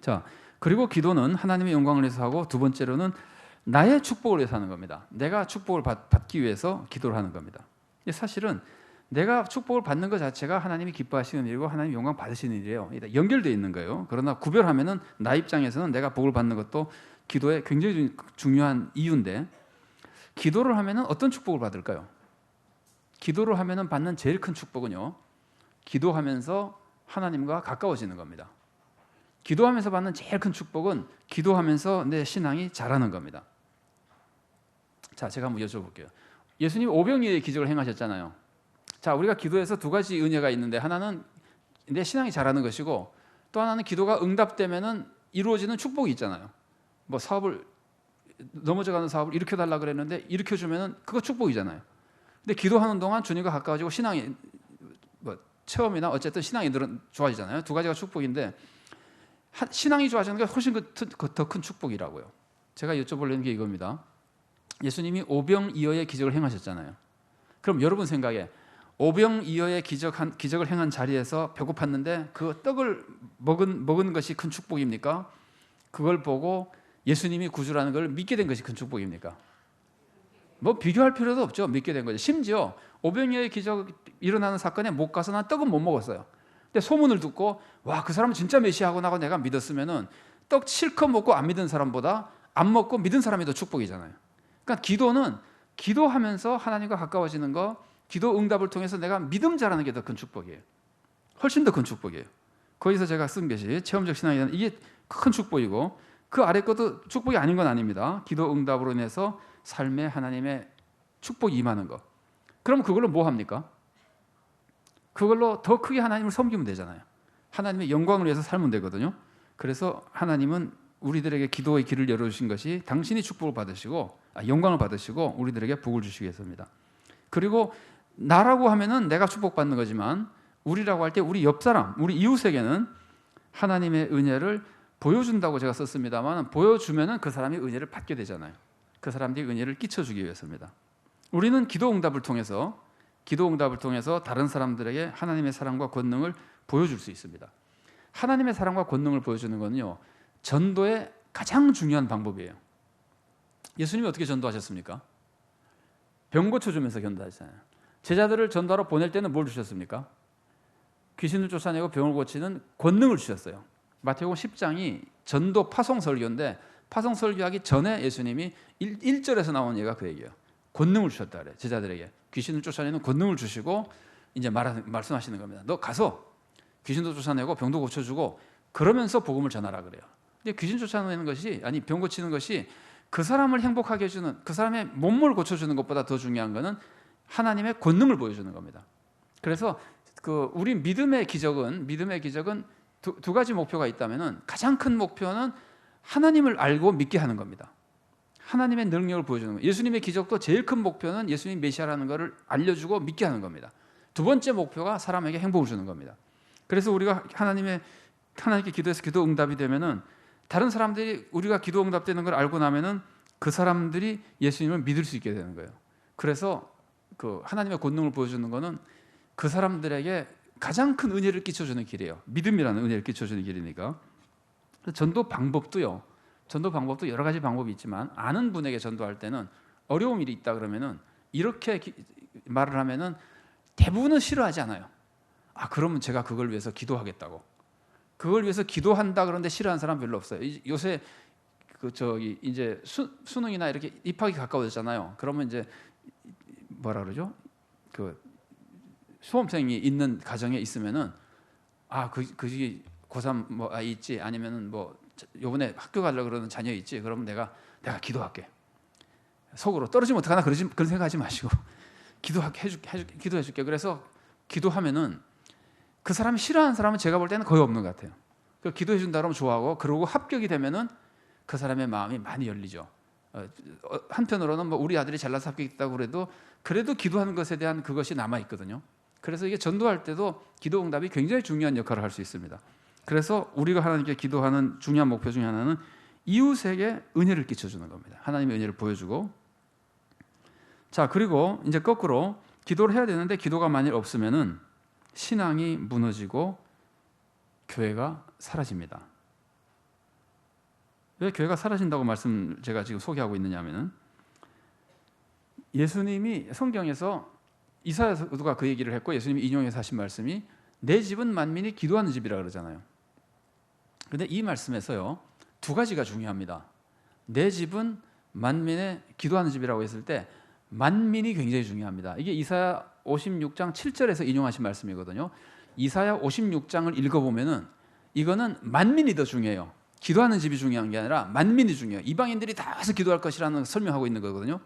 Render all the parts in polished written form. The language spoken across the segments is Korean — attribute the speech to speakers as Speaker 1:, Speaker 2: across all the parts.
Speaker 1: 자, 그리고 기도는 하나님의 영광을 위해서 하고, 두 번째로는 나의 축복을 위해서 하는 겁니다. 내가 축복을 받기 위해서 기도를 하는 겁니다. 사실은 내가 축복을 받는 것 자체가 하나님이 기뻐하시는 일이고 하나님 영광 받으시는 일이에요. 연결되어 있는 거예요. 그러나 구별하면은 나 입장에서는 내가 복을 받는 것도 기도의 굉장히 중요한 이유인데, 기도를 하면은 어떤 축복을 받을까요? 기도를 하면은 받는 제일 큰 축복은요, 기도하면서 하나님과 가까워지는 겁니다. 기도하면서 받는 제일 큰 축복은 기도하면서 내 신앙이 자라는 겁니다. 자, 제가 한번 여쭤볼게요. 예수님 오병이어의 기적을 행하셨잖아요. 자, 우리가 기도에서 두 가지 은혜가 있는데, 하나는 내 신앙이 자라는 것이고, 또 하나는 기도가 응답되면은 이루어지는 축복이 있잖아요. 뭐 사업을, 넘어져가는 사업을 일으켜달라 그랬는데 일으켜주면은 그거 축복이잖아요. 근데 기도하는 동안 주님과 가까워지고 신앙이 뭐 체험이나 어쨌든 신앙이 좋아지잖아요. 두 가지가 축복인데, 신앙이 좋아지는 게 훨씬 더 큰 축복이라고요. 제가 여쭤보려는 게 이겁니다. 예수님이 오병이어의 기적을 행하셨잖아요. 그럼 여러분 생각에 오병이어의 기적을 행한 자리에서 배고팠는데 그 떡을 먹은 것이 큰 축복입니까? 그걸 보고 예수님이 구주라는 걸 믿게 된 것이 큰 축복입니까? 뭐 비교할 필요도 없죠. 믿게 된 거죠. 심지어 오병이어의 기적 일어나는 사건에 못 가서 난 떡은 못 먹었어요. 근데 소문을 듣고 와, 그 사람은 진짜 메시아구나 하고 내가 믿었으면은 떡 실컷 먹고 안 믿은 사람보다 안 먹고 믿은 사람이 더 축복이잖아요. 그러니까 기도는 기도하면서 하나님과 가까워지는 거, 기도 응답을 통해서 내가 믿음 자라는 게 더 큰 축복이에요. 훨씬 더 큰 축복이에요. 거기서 제가 쓴 것이 체험적 신앙이라는, 이게 큰 축복이고, 그 아래 것도 축복이 아닌 건 아닙니다. 기도 응답으로 인해서 삶에 하나님의 축복이 임하는 것. 그럼 그걸로 뭐 합니까? 그걸로 더 크게 하나님을 섬기면 되잖아요. 하나님의 영광을 위해서 살면 되거든요. 그래서 하나님은 우리들에게 기도의 길을 열어주신 것이 당신이 축복을 받으시고, 영광을 받으시고 우리들에게 복을 주시기 위해서입니다. 그리고 나라고 하면은 내가 축복받는 거지만, 우리라고 할 때 우리 옆사람, 우리 이웃에게는 하나님의 은혜를 보여준다고 제가 썼습니다만, 보여주면은 그 사람이 은혜를 받게 되잖아요. 그 사람들이 은혜를 끼쳐주기 위해서입니다. 우리는 기도 응답을 통해서 다른 사람들에게 하나님의 사랑과 권능을 보여줄 수 있습니다. 하나님의 사랑과 권능을 보여주는 것은요, 전도의 가장 중요한 방법이에요. 예수님이 어떻게 전도하셨습니까? 병 고쳐주면서 전도하셨잖아요. 제자들을 전도하러 보낼 때는 뭘 주셨습니까? 귀신을 쫓아내고 병을 고치는 권능을 주셨어요. 마태복음 10장이 전도 파송 설교인데, 파송 설교하기 전에 예수님이 1절에서 나온 예가 그 얘기예요. 권능을 주셨다 그래요. 제자들에게 귀신을 쫓아내는 권능을 주시고 이제 말씀하시는 겁니다. 너 가서 귀신도 쫓아내고 병도 고쳐주고 그러면서 복음을 전하라 그래요. 근데 귀신 쫓아내는 것이, 아니 병 고치는 것이 그 사람을 행복하게 해주는, 그 사람의 몸을 고쳐주는 것보다 더 중요한 것은 하나님의 권능을 보여주는 겁니다. 그래서 우리 믿음의 기적은 두 가지 목표가 있다면은, 가장 큰 목표는 하나님을 알고 믿게 하는 겁니다. 하나님의 능력을 보여주는 거예요. 예수님의 기적도 제일 큰 목표는 예수님 메시아라는 것을 알려주고 믿게 하는 겁니다. 두 번째 목표가 사람에게 행복을 주는 겁니다. 그래서 우리가 하나님께 기도해서 기도 응답이 되면은, 다른 사람들이 우리가 기도 응답되는 걸 알고 나면은 그 사람들이 예수님을 믿을 수 있게 되는 거예요. 그래서 그 하나님의 권능을 보여주는 거는 그 사람들에게 가장 큰 은혜를 끼쳐주는 길이에요. 믿음이라는 은혜를 끼쳐주는 길이니까. 전도 방법도 여러 가지 방법이 있지만, 아는 분에게 전도할 때는 어려운 일이 있다 그러면은 이렇게 말을 하면은 대부분은 싫어하지 않아요. 그러면 제가 그걸 위해서 기도하겠다고. 그걸 위해서 기도한다 그러는데 싫어하는 사람 별로 없어요. 요새 이제 수능이나 이렇게 입학이 가까워졌잖아요. 그러면 이제 뭐라 그러죠? 수험생이 있는 가정에 있으면은, 그 고3 뭐 아이 있지, 아니면은 뭐 요번에 학교 가려고 그러는 자녀 있지, 그러면 내가 기도할게. 속으로 떨어지면 어떡하나 그런 생각하지 마시고 기도해 줄게. 그래서 기도하면은 그 사람이 싫어하는 사람은 제가 볼 때는 거의 없는 것 같아요. 기도해 준다 그러면 좋아하고, 그러고 합격이 되면은 그 사람의 마음이 많이 열리죠. 한편으로는 뭐 우리 아들이 잘나서 합격했다고 그래도 기도하는 것에 대한 그것이 남아 있거든요. 그래서 이게 전도할 때도 기도 응답이 굉장히 중요한 역할을 할 수 있습니다. 그래서 우리가 하나님께 기도하는 중요한 목표 중에 하나는 이웃에게 은혜를 끼쳐주는 겁니다. 하나님의 은혜를 보여주고. 자, 그리고 이제 거꾸로 기도를 해야 되는데, 기도가 만일 없으면은 신앙이 무너지고 교회가 사라집니다. 왜 교회가 사라진다고 말씀 제가 지금 소개하고 있느냐면은 예수님이 성경에서 이사야서가 그 얘기를 했고 예수님이 인용해서 하신 말씀이 내 집은 만민이 기도하는 집이라 그러잖아요. 그런데 이 말씀에서요 두 가지가 중요합니다. 내 집은 만민의 기도하는 집이라고 했을 때 만민이 굉장히 중요합니다. 이게 이사야 56장 7절에서 인용하신 말씀이거든요. 이사야 56장을 읽어보면은 이거는 만민이 더 중요해요. 기도하는 집이 중요한 게 아니라 만민이 중요해요. 이방인들이 다 와서 기도할 것이라는 설명하고 있는 거거든요.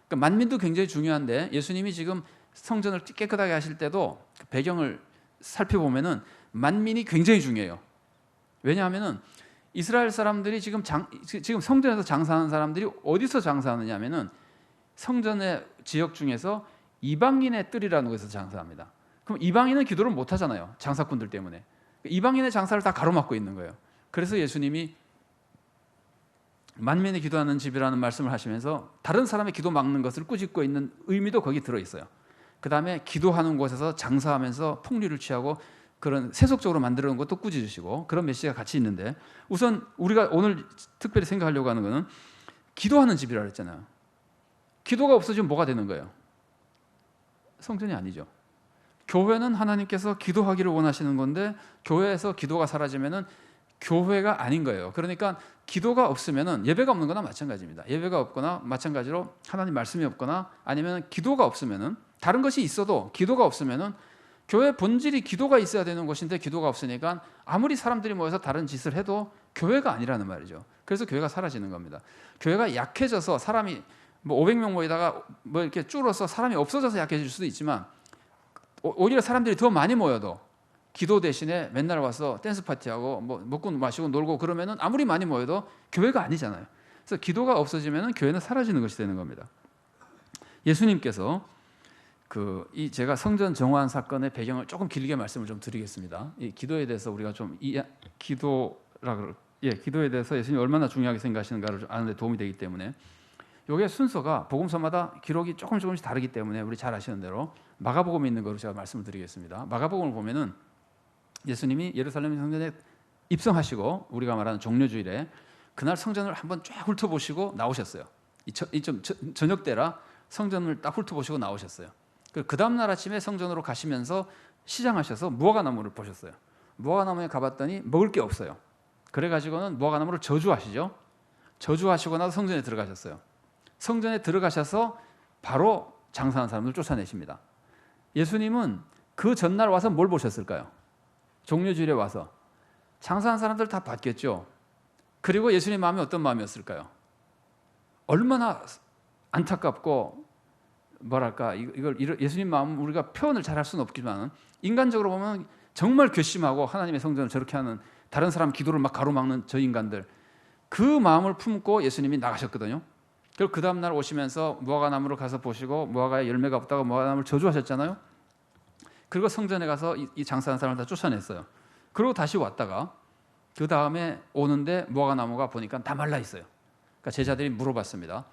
Speaker 1: 그러니까 만민도 굉장히 중요한데 예수님이 지금 성전을 깨끗하게 하실 때도 배경을 살펴보면은 만민이 굉장히 중요해요. 왜냐하면은 이스라엘 사람들이 지금 성전에서 장사하는 사람들이 어디서 장사하느냐면은 성전의 지역 중에서 이방인의 뜰이라는 곳에서 장사합니다. 그럼 이방인은 기도를 못 하잖아요. 장사꾼들 때문에. 이방인의 장사를 다 가로막고 있는 거예요. 그래서 예수님이 만민이 기도하는 집이라는 말씀을 하시면서 다른 사람의 기도 막는 것을 꾸짖고 있는 의미도 거기 들어있어요. 그 다음에 기도하는 곳에서 장사하면서 풍류를 취하고 그런 세속적으로 만들어 놓은 것도 꾸짖으시고 그런 메시지가 같이 있는데 우선 우리가 오늘 특별히 생각하려고 하는 것은 기도하는 집이라고 했잖아요. 기도가 없어지면 뭐가 되는 거예요? 성전이 아니죠. 교회는 하나님께서 기도하기를 원하시는 건데 교회에서 기도가 사라지면은 교회가 아닌 거예요. 그러니까 기도가 없으면은 예배가 없는 거나 마찬가지입니다. 예배가 없거나 마찬가지로 하나님 말씀이 없거나 아니면 기도가 없으면은 다른 것이 있어도 기도가 없으면은 교회 본질이 기도가 있어야 되는 것인데 기도가 없으니까 아무리 사람들이 모여서 다른 짓을 해도 교회가 아니라는 말이죠. 그래서 교회가 사라지는 겁니다. 교회가 약해져서 사람이 뭐 500명 모이다가 뭐 이렇게 줄어서 사람이 없어져서 약해질 수도 있지만 오히려 사람들이 더 많이 모여도 기도 대신에 맨날 와서 댄스 파티하고 뭐 먹고 마시고 놀고 그러면은 아무리 많이 모여도 교회가 아니잖아요. 그래서 기도가 없어지면은 교회는 사라지는 것이 되는 겁니다. 예수님께서 이 제가 성전 정화한 사건의 배경을 조금 길게 말씀을 좀 드리겠습니다. 이 기도에 대해서 우리가 좀 기도에 대해서 예수님이 얼마나 중요하게 생각하시는가를 아는 데 도움이 되기 때문에 이게 순서가 복음서마다 기록이 조금씩 다르기 때문에 우리 잘 아시는 대로 마가복음에 있는 거로 제가 말씀을 드리겠습니다. 마가복음을 보면은 예수님이 예루살렘 성전에 입성하시고 우리가 말하는 종려주일에 그날 성전을 한번 쫙 훑어보시고 나오셨어요. 저녁 때라 성전을 딱 훑어보시고 나오셨어요. 그 다음 날 아침에 성전으로 가시면서 시장하셔서 무화과나무를 보셨어요. 무화과나무에 가봤더니 먹을 게 없어요. 그래가지고는 무화과나무를 저주하시죠. 저주하시고 나서 성전에 들어가셨어요. 성전에 들어가셔서 바로 장사하는 사람들 쫓아내십니다. 예수님은 그 전날 와서 뭘 보셨을까요? 종려주일에 와서 장사하는 사람들 다 봤겠죠. 그리고 예수님 마음이 어떤 마음이었을까요? 얼마나 안타깝고 뭐랄까 이걸 예수님 마음 우리가 표현을 잘 할 수는 없지만 인간적으로 보면 정말 괘씸하고 하나님의 성전을 저렇게 하는 다른 사람 기도를 막 가로막는 저 인간들 그 마음을 품고 예수님이 나가셨거든요. 그리고 그 다음 날 오시면서 무화과나무를 가서 보시고 무화과에 열매가 없다고 무화과나무를 저주하셨잖아요. 그리고 성전에 가서 이 장사하는 사람을 다 쫓아냈어요. 그리고 다시 왔다가 그 다음에 오는데 무화과나무가 보니까 다 말라 있어요. 그러니까 제자들이 물어봤습니다.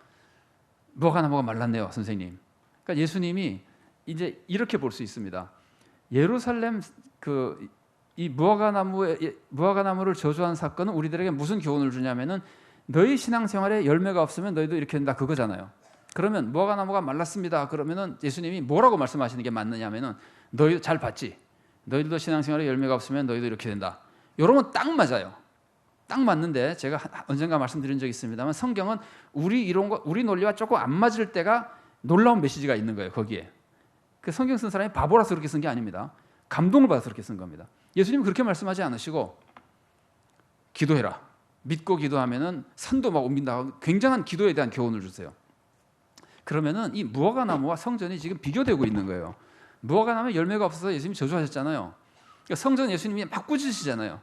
Speaker 1: 무화과나무가 말랐네요, 선생님. 그러니까 예수님이 이제 이렇게 볼 수 있습니다. 예루살렘 이 무화과나무를 저주한 사건은 우리들에게 무슨 교훈을 주냐면은 너희 신앙생활에 열매가 없으면 너희도 이렇게 된다 그거잖아요. 그러면 무화과나무가 말랐습니다. 그러면은 예수님이 뭐라고 말씀하시는 게 맞느냐면은 너희 잘 봤지? 너희들도 신앙생활에 열매가 없으면 너희도 이렇게 된다. 이러면 딱 맞아요. 딱 맞는데 제가 언젠가 말씀드린 적이 있습니다만 성경은 우리 논리와 조금 안 맞을 때가 놀라운 메시지가 있는 거예요. 거기에 그 성경 쓴 사람이 바보라서 그렇게 쓴 게 아닙니다. 감동을 받아서 그렇게 쓴 겁니다. 예수님은 그렇게 말씀하지 않으시고 기도해라. 믿고 기도하면은 산도 막 옮긴다. 굉장한 기도에 대한 교훈을 주세요. 그러면은 이 무화과나무와 성전이 지금 비교되고 있는 거예요. 무화과나무에 열매가 없어서 예수님이 저주하셨잖아요. 그러니까 성전 예수님이 막 꾸짖으시잖아요.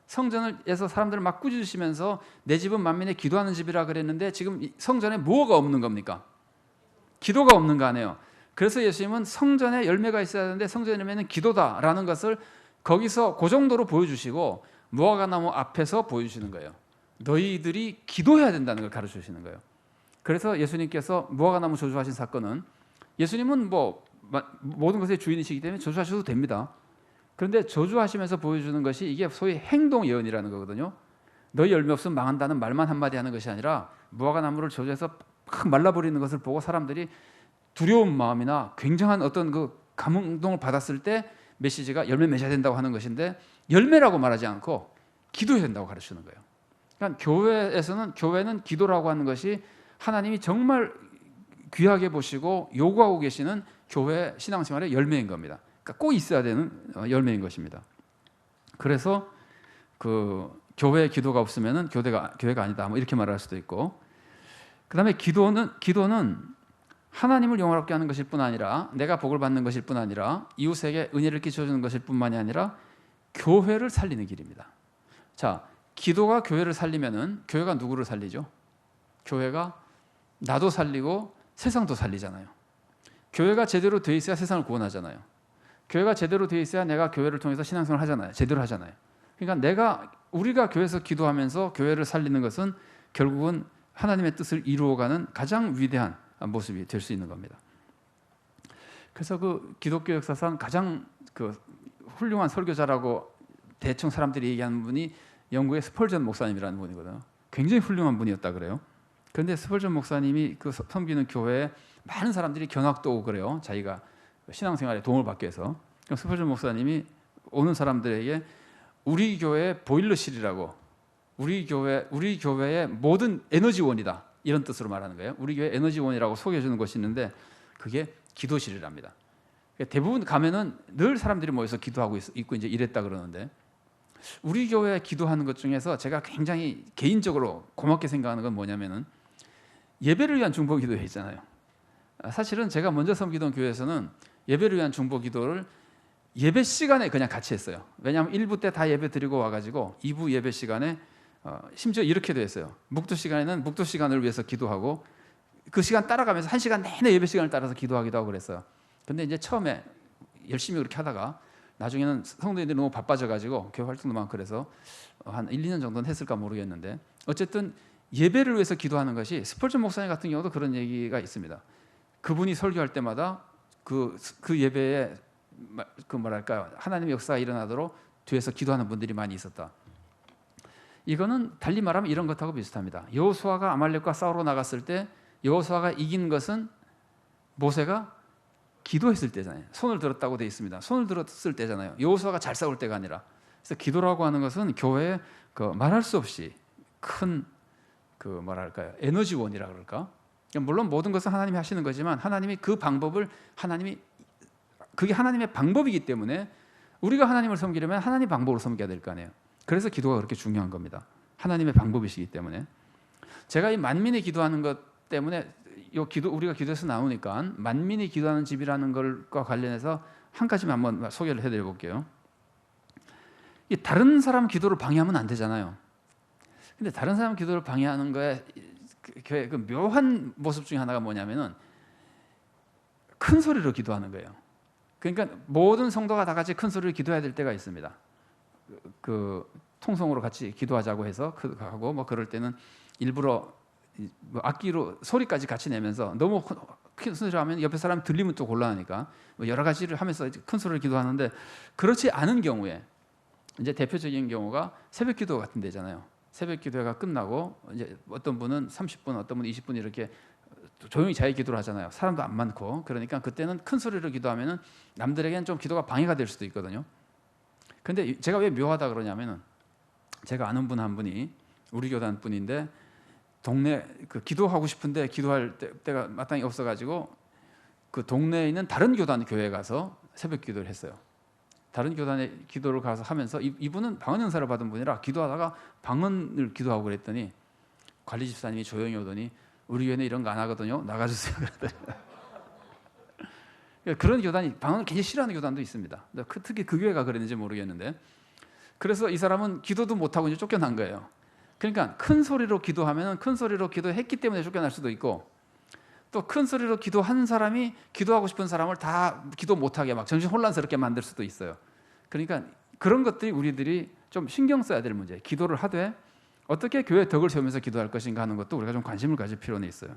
Speaker 1: 성전에서 사람들을 막 꾸짖으시면서 내 집은 만민의 기도하는 집이라 그랬는데 지금 성전에 뭐가 없는 겁니까? 기도가 없는 거 아니에요. 그래서 예수님은 성전에 열매가 있어야 되는데 성전의 열매는 기도다라는 것을 거기서 그 정도로 보여주시고 무화과나무 앞에서 보여주시는 거예요. 너희들이 기도해야 된다는 걸 가르쳐 주시는 거예요. 그래서 예수님께서 무화과나무 저주하신 사건은 예수님은 뭐 모든 것의 주인이시기 때문에 저주하셔도 됩니다. 그런데 저주하시면서 보여주는 것이 이게 소위 행동 예언이라는 거거든요. 너희 열매 없으면 망한다는 말만 한마디 하는 것이 아니라 무화과 나무를 저주해서 막 말라버리는 것을 보고 사람들이 두려운 마음이나 굉장한 어떤 그 감동을 받았을 때 메시지가 열매 맺어야 된다고 하는 것인데, 열매라고 말하지 않고 기도해야 된다고 가르치는 거예요. 그러니까 교회는 기도라고 하는 것이 하나님이 정말 귀하게 보시고 요구하고 계시는 교회 신앙생활의 열매인 겁니다. 그러니까 꼭 있어야 되는 열매인 것입니다. 그래서 그 교회에 기도가 없으면은 교회가 아니다, 뭐 이렇게 말할 수도 있고, 그다음에 기도는 하나님을 영화롭게 하는 것일 뿐 아니라, 내가 복을 받는 것일 뿐 아니라, 이웃에게 은혜를 끼쳐주는 것일 뿐만이 아니라 교회를 살리는 길입니다. 자, 기도가 교회를 살리면은 교회가 누구를 살리죠? 교회가 나도 살리고 세상도 살리잖아요. 교회가 제대로 돼 있어야 세상을 구원하잖아요. 교회가 제대로 돼 있어야 내가 교회를 통해서 신앙생활을 하잖아요. 제대로 하잖아요. 그러니까 우리가 교회에서 기도하면서 교회를 살리는 것은 결국은 하나님의 뜻을 이루어가는 가장 위대한 모습이 될 수 있는 겁니다. 그래서 그 기독교 역사상 가장 그 훌륭한 설교자라고 대충 사람들이 얘기하는 분이 영국의 스펄전 목사님이라는 분이거든요. 굉장히 훌륭한 분이었다 그래요. 그런데 스펄전 목사님이 그 섬기는 교회에 많은 사람들이 견학도 오고 그래요. 자기가 신앙생활에 도움을 받기 위해서. 스펄전 목사님이 오는 사람들에게 우리 교회 보일러실이라고, 우리 교회의 모든 에너지원이다, 이런 뜻으로 말하는 거예요. 우리 교회 에너지원이라고 소개해 주는 것이 있는데 그게 기도실이랍니다. 대부분 가면은 늘 사람들이 모여서 기도하고 있고 이제 이랬다 그러는데, 우리 교회 기도하는 것 중에서 제가 굉장히 개인적으로 고맙게 생각하는 건 뭐냐면은 예배를 위한 중보 기도회 있잖아요. 사실은 제가 먼저 섬기던 교회에서는 예배를 위한 중보 기도를 예배 시간에 그냥 같이 했어요. 왜냐하면 1부 때 다 예배 드리고 와가지고 2부 예배 시간에 심지어 이렇게 돼 있어요. 묵도 시간에는 묵도 시간을 위해서 기도하고, 그 시간 따라가면서 1시간 내내 예배 시간을 따라서 기도하기도 하고 그랬어요. 근데 이제 처음에 열심히 그렇게 하다가 나중에는 성도님들이 너무 바빠져가지고 교회 활동도 많고 그래서 한 1, 2년 정도는 했을까 모르겠는데, 어쨌든 예배를 위해서 기도하는 것이, 스펄전 목사님 같은 경우도 그런 얘기가 있습니다. 그분이 설교할 때마다 그 예배에 그 뭐랄까요, 하나님의 역사가 일어나도록 뒤에서 기도하는 분들이 많이 있었다. 이거는 달리 말하면 이런 것하고 비슷합니다. 여호수아가 아말렉과 싸우러 나갔을 때 여호수아가 이긴 것은 모세가 기도했을 때잖아요. 손을 들었다고 돼 있습니다. 손을 들었을 때잖아요. 여호수아가 잘 싸울 때가 아니라. 그래서 기도라고 하는 것은 교회에 그 말할 수 없이 큰 그 뭐랄까요, 에너지원이라 그럴까? 물론 모든 것은 하나님이 하시는 거지만 하나님이 그 방법을 그게 하나님의 방법이기 때문에 우리가 하나님을 섬기려면 하나님 방법으로 섬겨야 될 거 아니에요. 그래서 기도가 그렇게 중요한 겁니다. 하나님의 방법이시기 때문에. 제가 이 만민이 기도하는 것 때문에 우리가 기도에서 나오니까 만민이 기도하는 집이라는 것과 관련해서 한 가지만 한번 소개를 해드려 볼게요. 다른 사람 기도를 방해하면 안 되잖아요. 근데 다른 사람 기도를 방해하는 거에 그 묘한 모습 중에 하나가 뭐냐면은 큰 소리로 기도하는 거예요. 그러니까 모든 성도가 다 같이 큰 소리로 기도해야 될 때가 있습니다. 그 통성으로 같이 기도하자고 해서 하고 뭐 그럴 때는 일부러 악기로 소리까지 같이 내면서, 너무 큰 소리로 하면 옆에 사람이 들리면 또 곤란하니까 뭐 여러 가지를 하면서 큰 소리로 기도하는데, 그렇지 않은 경우에 이제 대표적인 경우가 새벽 기도 같은 데잖아요. 새벽 기도회가 끝나고 이제 어떤 분은 30분, 어떤 분은 20분 이렇게 조용히 자기 기도를 하잖아요. 사람도 안 많고. 그러니까 그때는 큰 소리로 기도하면은 남들에게는 좀 기도가 방해가 될 수도 있거든요. 근데 제가 왜 묘하다 그러냐면은, 제가 아는 분 한 분이 우리 교단 분인데 동네 그 기도하고 싶은데 기도할 때가 마땅히 없어가지고 그 동네에 있는 다른 교단 교회에 가서 새벽 기도를 했어요. 다른 교단에 기도를 가서 하면서 이분은 방언 연사를 받은 분이라 기도하다가 방언을 기도하고 그랬더니 관리 집사님이 조용히 오더니 우리 교회는 이런 거 안 하거든요. 나가주세요. 그런 교단이, 방언을 굉장히 싫어하는 교단도 있습니다. 특히 그 교회가 그랬는지 모르겠는데, 그래서 이 사람은 기도도 못하고 이제 쫓겨난 거예요. 그러니까 큰 소리로 기도하면 큰 소리로 기도했기 때문에 쫓겨날 수도 있고, 또 큰 소리로 기도하는 사람이 기도하고 싶은 사람을 다 기도 못하게 막 정신 혼란스럽게 만들 수도 있어요. 그러니까 그런 것들이 우리들이 좀 신경 써야 될 문제예요. 기도를 하되 어떻게 교회의 덕을 세우면서 기도할 것인가 하는 것도 우리가 좀 관심을 가질 필요는 있어요.